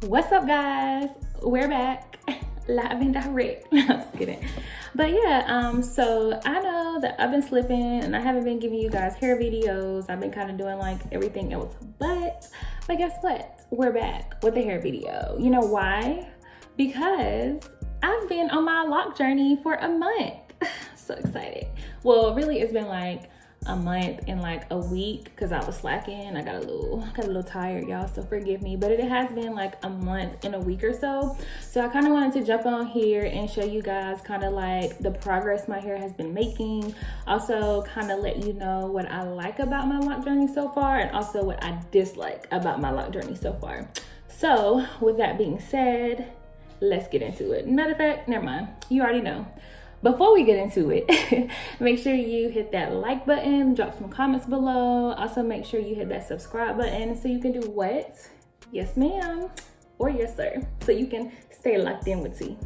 What's up, guys? We're back live and direct. I'm just kidding. But yeah, so I know that I've been slipping and I haven't been giving you guys hair videos. I've been kind of doing like everything else, but guess what? We're back with the hair video. You know why? Because I've been on my lock journey for a month. So excited. Well, really, it's been like a month and like a week because I was slacking. I got a little tired, y'all, so forgive me, but it has been like a month and a week or so. So I kind of wanted to jump on here and show you guys kind of like the progress my hair has been making. Also kind of let you know what I like about my lock journey so far and also what I dislike about my lock journey so far. So with that being said, let's get into it. Matter of fact, never mind, you already know. Before we get into it, make sure you hit that like button, drop some comments below. Also make sure you hit that subscribe button so you can do what? Yes, ma'am, or yes, sir. So you can stay locked in with T.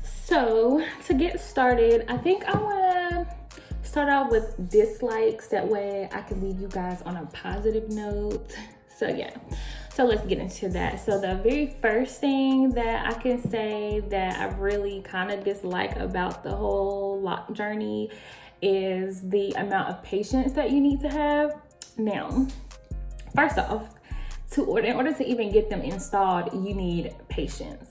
So to get started, I think I wanna start out with dislikes. That way I can leave you guys on a positive note. So yeah. So let's get into that. So the very first thing that I can say that I really kind of dislike about the whole lock journey is the amount of patience that you need to have. Now, first off, in order to even get them installed, you need patience.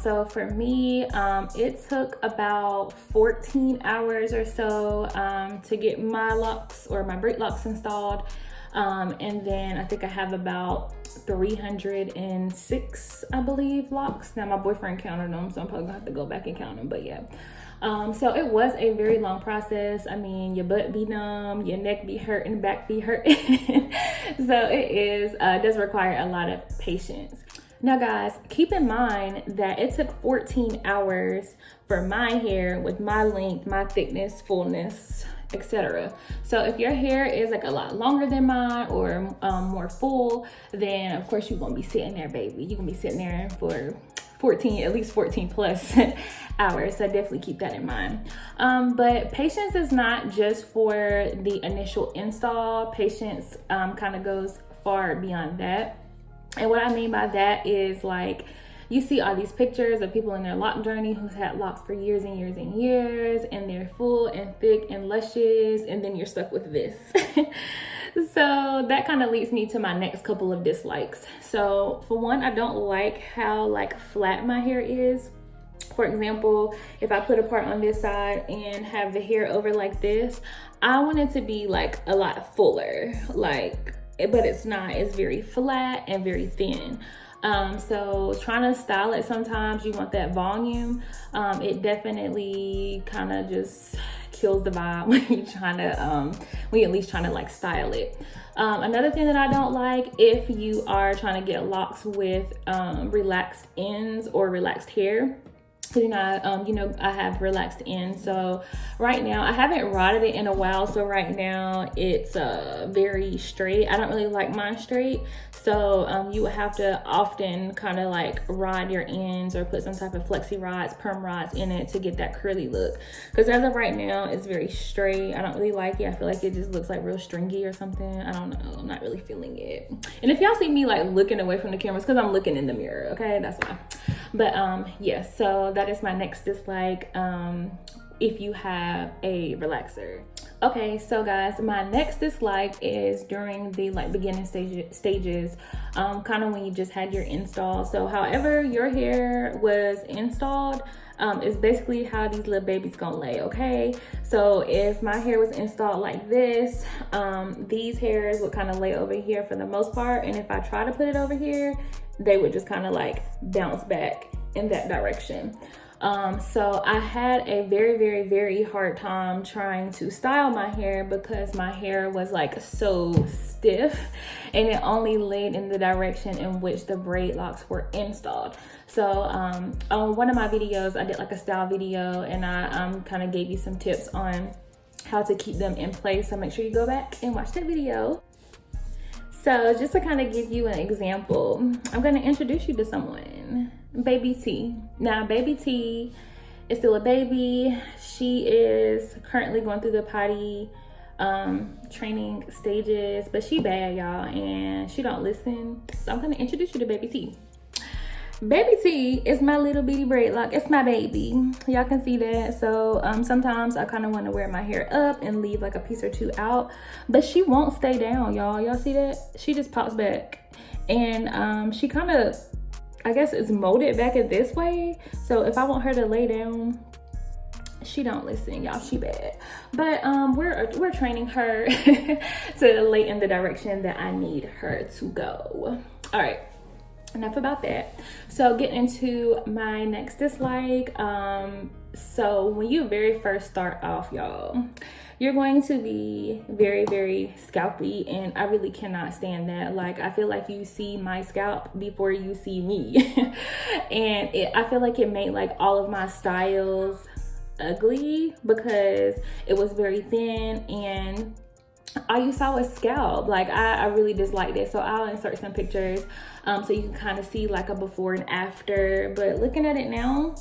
So for me, it took about 14 hours or so to get my locks or my Braid locks installed. And then I think I have about 306, I believe, locks. Now my boyfriend counted them, so I'm probably gonna have to go back and count them, but yeah. So it was a very long process. I mean, your butt be numb, your neck be hurting, back be hurting. So it does require a lot of patience. Now guys, keep in mind that it took 14 hours for my hair with my length, my thickness, fullness, etc. So if your hair is like a lot longer than mine or more full, then of course you're gonna be sitting there, baby. You're gonna be sitting there for at least 14 plus hours. So definitely keep that in mind. But patience is not just for the initial install. Patience kind of goes far beyond that. And what I mean by that is, like, you see all these pictures of people in their lock journey who's had locks for years and years and years, and they're full and thick and luscious, and then you're stuck with this. So that kind of leads me to my next couple of dislikes. So for one, I don't like how like flat my hair is. For example, if I put a part on this side and have the hair over like this, I want it to be like a lot fuller, but it's not. It's very flat and very thin. So trying to style it, sometimes you want that volume. It definitely kind of just kills the vibe when you're at least trying to like style it. Another thing that I don't like, if you are trying to get locks with relaxed ends or relaxed hair. So, I have relaxed ends. So right now, I haven't rodded it in a while. So right now it's very straight. I don't really like mine straight. So you would have to often kind of like rod your ends or put some type of flexi rods, perm rods in it to get that curly look. Because as of right now, it's very straight. I don't really like it. I feel like it just looks like real stringy or something. I don't know. I'm not really feeling it. And if y'all see me like looking away from the cameras, because I'm looking in the mirror. Okay, that's why. But yeah, so that is my next dislike if you have a relaxer. Okay, so guys, my next dislike is during the like beginning stages, kind of when you just had your install. So however your hair was installed is basically how these little babies gonna lay, okay? So if my hair was installed like this, these hairs would kind of lay over here for the most part, and if I try to put it over here, they would just kind of like bounce back in that direction. So I had a very, very, very hard time trying to style my hair because my hair was like so stiff and it only laid in the direction in which the Braid locks were installed. So on one of my videos, I did like a style video and I kind of gave you some tips on how to keep them in place. So make sure you go back and watch that video. So just to kind of give you an example, I'm going to introduce you to someone, Baby T. Now, Baby T is still a baby. She is currently going through the potty training stages, but she bad, y'all, and she don't listen. So I'm gonna introduce you to Baby T. Baby T is my little bitty braid lock. It's my baby. Y'all can see that. So sometimes I kind of want to wear my hair up and leave like a piece or two out, but she won't stay down, y'all see that? She just pops back, and she kind of, I guess, is molded back in this way. So if I want her to lay down, she don't listen, y'all. She bad. But we're training her to lay in the direction that I need her to go. All right, enough about that. So getting into my next dislike. So when you very first start off, y'all, you're going to be very, very scalpy, and I really cannot stand that. Like, I feel like you see my scalp before you see me. And I feel like it made like all of my styles ugly because it was very thin and all you saw was scalp. Like, I really disliked it. So I'll insert some pictures so you can kind of see like a before and after. But looking at it now,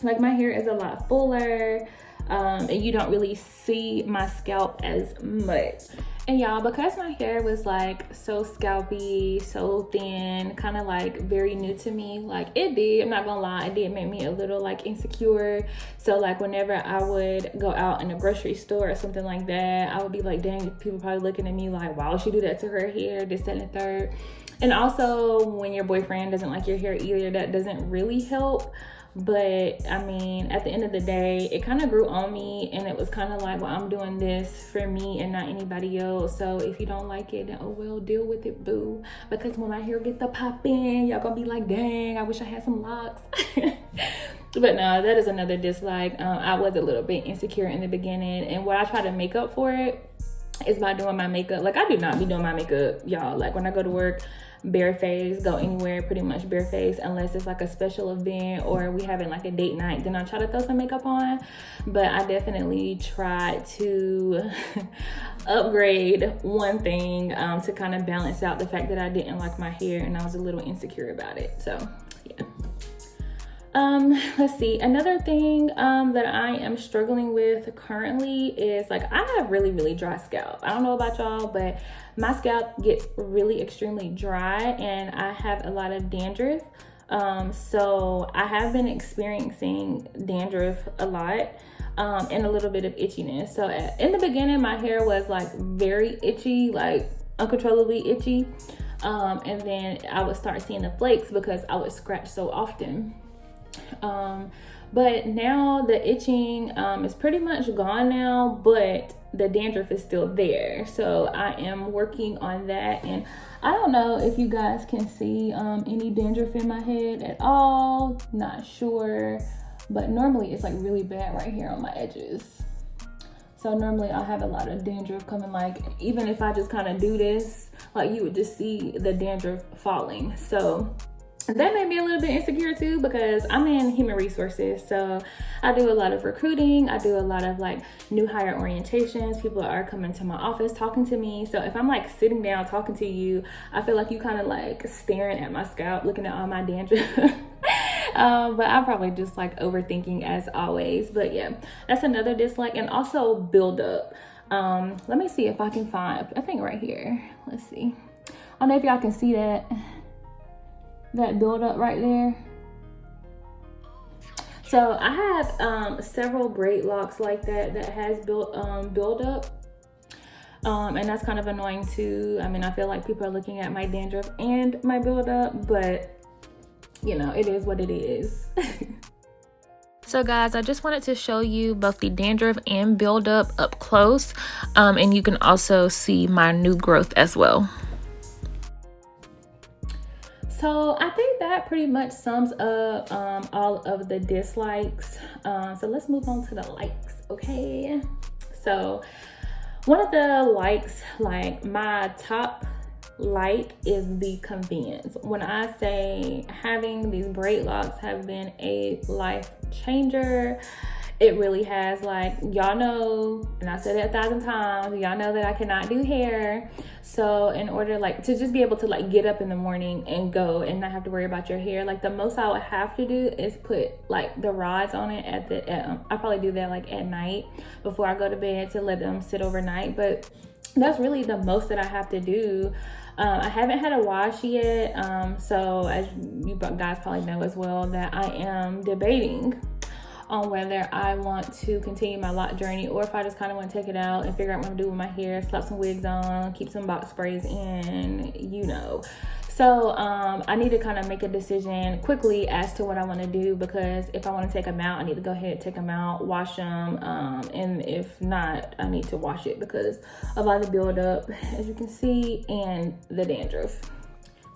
like, my hair is a lot fuller, and you don't really see my scalp as much. And y'all, because my hair was like so scalpy, so thin, kind of like very new to me, like it did, I'm not gonna lie, it did make me a little like insecure. So like whenever I would go out in a grocery store or something like that, I would be like, dang, people probably looking at me like, why would she do that to her hair, this, that, and the third. And also when your boyfriend doesn't like your hair either, that doesn't really help. But I mean, at the end of the day, it kind of grew on me, and it was kind of like, well, I'm doing this for me and not anybody else. So if you don't like it, then oh well, deal with it, boo. Because when my hair get the pop in, y'all gonna be like, dang, I wish I had some locks. But no, that is another dislike. I was a little bit insecure in the beginning, and what I try to make up for it is by doing my makeup. Like, I do not be doing my makeup, y'all. Like, when I go to work, bare face, go anywhere pretty much bare face, unless it's like a special event or we having like a date night, then I try to throw some makeup on. But I definitely tried to upgrade one thing to kind of balance out the fact that I didn't like my hair and I was a little insecure about it. So yeah. Let's see, another thing that I am struggling with currently is, like, I have really, really dry scalp. I don't know about y'all, but my scalp gets really extremely dry and I have a lot of dandruff. So I have been experiencing dandruff a lot and a little bit of itchiness. So in the beginning, my hair was like very itchy, like uncontrollably itchy, and then I would start seeing the flakes because I would scratch so often. But now the itching is pretty much gone now, but the dandruff is still there. So I am working on that, and I don't know if you guys can see any dandruff in my head at all, not sure, but normally it's like really bad right here on my edges. So normally I have a lot of dandruff coming, like even if I just kind of do this, like you would just see the dandruff falling. So that made me a little bit insecure too, because I'm in human resources. So I do a lot of recruiting. I do a lot of like new hire orientations. People are coming to my office talking to me. So if I'm like sitting down talking to you, I feel like you kind of like staring at my scalp, looking at all my dandruff. But I'm probably just like overthinking as always. But yeah, that's another dislike. And also buildup. Let me see if I can find, I think right here. Let's see. I don't know if y'all can see that build up right there. So I have several braid locks like that has build up, and that's kind of annoying too. I mean, I feel like people are looking at my dandruff and my build up, but you know, it is what it is. So guys, I just wanted to show you both the dandruff and buildup up close, and you can also see my new growth as well. So I think that pretty much sums up all of the dislikes. So let's move on to the likes, okay? So one of the likes, like my top like, is the convenience. When I say having these braid locks have been a life changer, It really has. Like, y'all know, and I said it 1,000 times, y'all know that I cannot do hair. So in order like to just be able to like get up in the morning and go and not have to worry about your hair, like the most I would have to do is put like the rods on it I probably do that like at night before I go to bed to let them sit overnight. But that's really the most that I have to do. I haven't had a wash yet. So as you guys probably know as well, that I am debating on whether I want to continue my lock journey or if I just kind of want to take it out and figure out what I'm doing with my hair, slap some wigs on, keep some box sprays in, you know. So I need to kind of make a decision quickly as to what I want to do, because if I want to take them out, I need to go ahead and take them out, wash them, and if not, I need to wash it because of all the buildup, as you can see, and the dandruff.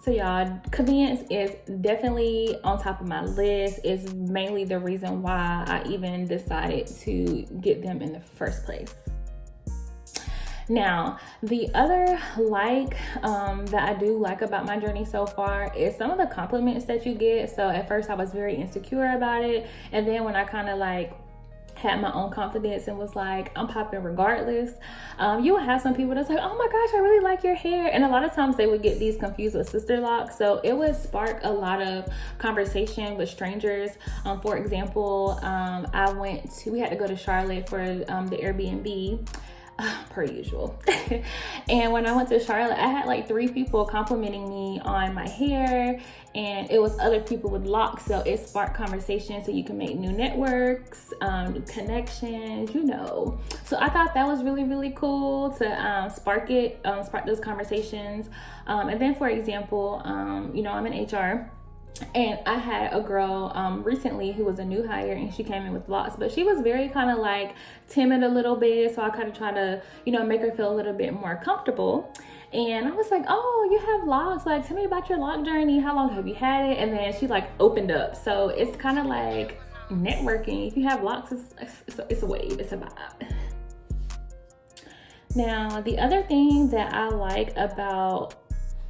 So y'all, convenience is definitely on top of my list. It's mainly the reason why I even decided to get them in the first place. Now, the other that I do like about my journey so far is some of the compliments that you get. So at first I was very insecure about it. And then when I kind of like had my own confidence and was like, I'm popping regardless, you will have some people that's like, oh my gosh, I really like your hair. And a lot of times they would get these confused with sister locks. So it would spark a lot of conversation with strangers. For example, we had to go to Charlotte for the Airbnb. Per usual. And when I went to Charlotte, I had like 3 people complimenting me on my hair, and it was other people with locks, so it sparked conversation, so you can make new networks, new connections, you know. So I thought that was really, really cool to spark those conversations. And then, for example, you know, I'm in HR. And I had a girl recently who was a new hire, and she came in with locks, but she was very kind of like timid a little bit. So I kind of try to, you know, make her feel a little bit more comfortable. And I was like, oh, you have locks? Like, tell me about your lock journey. How long have you had it? And then she like opened up. So it's kind of like networking. If you have locks, it's a wave, it's a vibe. Now, the other thing that I like about,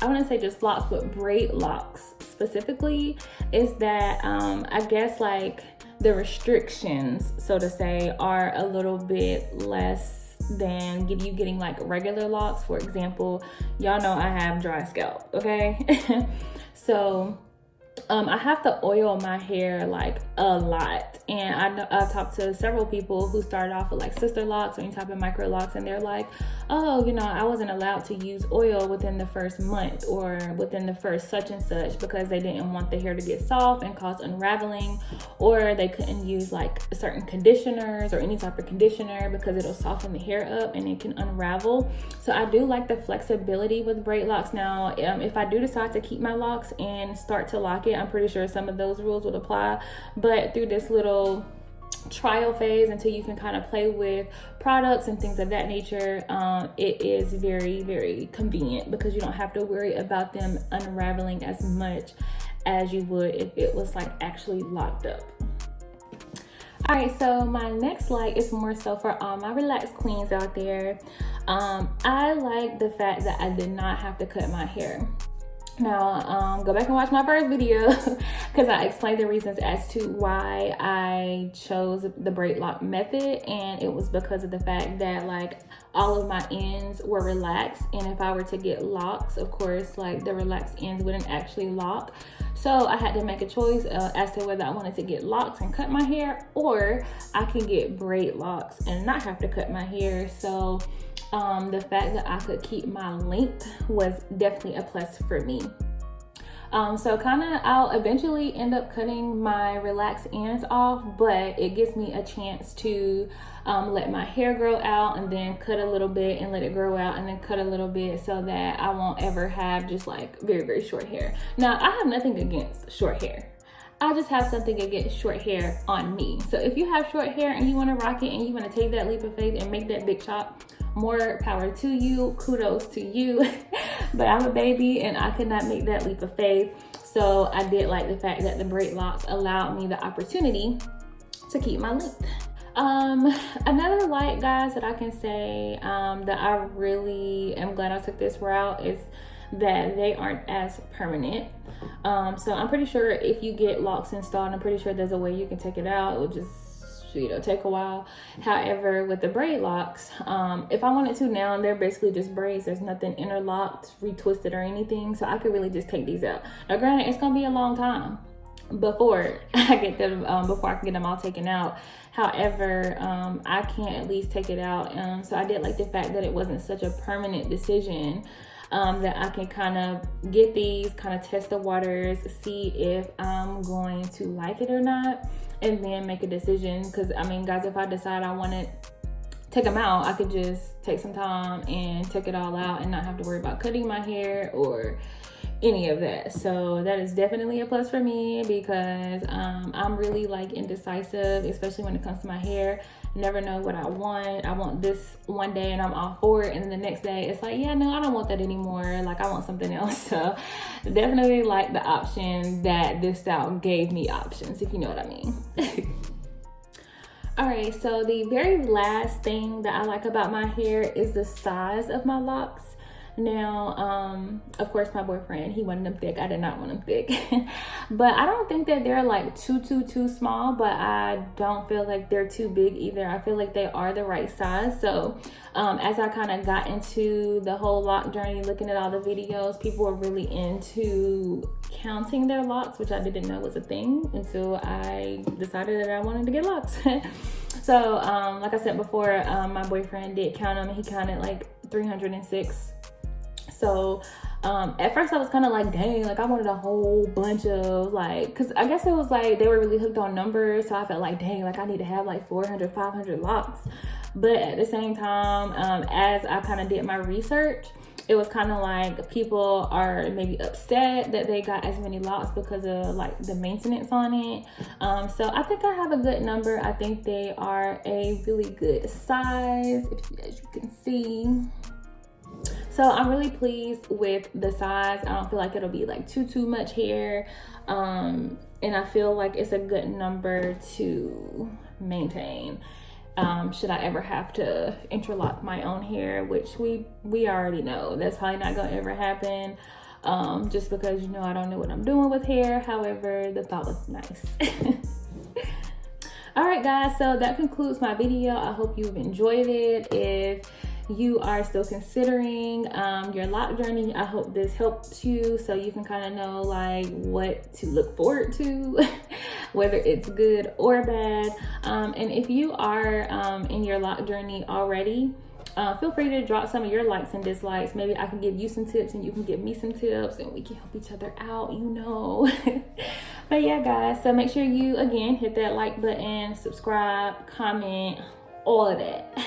I want to say just locks, but braid locks specifically, is that I guess like the restrictions, so to say, are a little bit less than you getting like regular locks. For example, y'all know I have dry scalp, okay? So I have to oil my hair like a lot, and I've talked to several people who started off with like sister locks or any type of Microlocs, and they're like, oh, you know, I wasn't allowed to use oil within the first month or within the first such and such because they didn't want the hair to get soft and cause unraveling, or they couldn't use like certain conditioners or any type of conditioner because it'll soften the hair up and it can unravel. So I do like the flexibility with braid locks. Now, if I do decide to keep my locks and start to lock it, I'm pretty sure some of those rules would apply. But through this little trial phase, until you can kind of play with products and things of that nature, it is very, very convenient because you don't have to worry about them unraveling as much as you would if it was like actually locked up. All right, so my next like is more so for all my relaxed queens out there. I like the fact that I did not have to cut my hair. Now, go back and watch my first video because I explained the reasons as to why I chose the braid lock method, and it was because of the fact that like all of my ends were relaxed, and if I were to get locks, of course, like the relaxed ends wouldn't actually lock. So I had to make a choice as to whether I wanted to get locks and cut my hair, or I can get braid locks and not have to cut my hair. So the fact that I could keep my length was definitely a plus for me. So kind of I'll eventually end up cutting my relaxed ends off, but it gives me a chance to let my hair grow out and then cut a little bit and let it grow out and then cut a little bit, so that I won't ever have just like very, very short hair. Now, I have nothing against short hair. I just have something against short hair on me. So if you have short hair and you want to rock it and you want to take that leap of faith and make that big chop, more power to you, kudos to you. But I'm a baby and I could not make that leap of faith. So I did like the fact that the braid locks allowed me the opportunity to keep my length. Another like, guys, that I can say that I really am glad I took this route is that they aren't as permanent. So I'm pretty sure if you get locks installed, I'm pretty sure there's a way you can take it out. It will just take a while. However, with the braid locks, if I wanted to now, they're basically just braids. There's nothing interlocked, retwisted, or anything, so I could really just take these out. Now granted, it's gonna be a long time before I get them, before I can get them all taken out. However, I can at least take it out. So I did like the fact that it wasn't such a permanent decision, that I can kind of get these, kind of test the waters, see if I'm going to like it or not, and then make a decision. Because I mean, guys, if I decide I want to take them out, I could just take some time and take it all out and not have to worry about cutting my hair or any of that. So that is definitely a plus for me, because I'm really like indecisive, especially when it comes to my hair. Never know what I want. I want this one day and I'm all for it, and then the next day it's like, yeah, no, I don't want that anymore. Like, I want something else. So definitely like the option that this style gave me options, if you know what I mean. All right, so the very last thing that I like about my hair is the size of my locks. Now, of course, my boyfriend, he wanted them thick. I did not want them thick. But I don't think that they're like too small, but I don't feel like they're too big either. I feel like they are the right size. So as I kind of got into the whole lock journey, looking at all the videos, people were really into counting their locks, which I didn't know was a thing until I decided that I wanted to get locks. So like I said before, my boyfriend did count them. He counted like 306. So at first I was kind of like, dang, like I wanted a whole bunch of like, because I guess it was like they were really hooked on numbers. So I felt like, dang, like I need to have like 400, 500 locks. But at the same time, as I kind of did my research, it was kind of like people are maybe upset that they got as many locks because of like the maintenance on it. So I think I have a good number. I think they are a really good size, as you can see. So I'm really pleased with the size. I don't feel like it'll be like too much hair. And I feel like it's a good number to maintain. Should I ever have to interlock my own hair, which we already know that's probably not gonna ever happen, just because, you know, I don't know what I'm doing with hair. However, the thought was nice. All right, guys, so that concludes my video. I hope you've enjoyed it. If you are still considering your lock journey, I hope this helps you so you can kind of know like what to look forward to, whether it's good or bad. And if you are in your lock journey already, feel free to drop some of your likes and dislikes. Maybe I can give you some tips and you can give me some tips and we can help each other out, you know. But yeah, guys, so make sure you again hit that like button, subscribe, comment, all of that.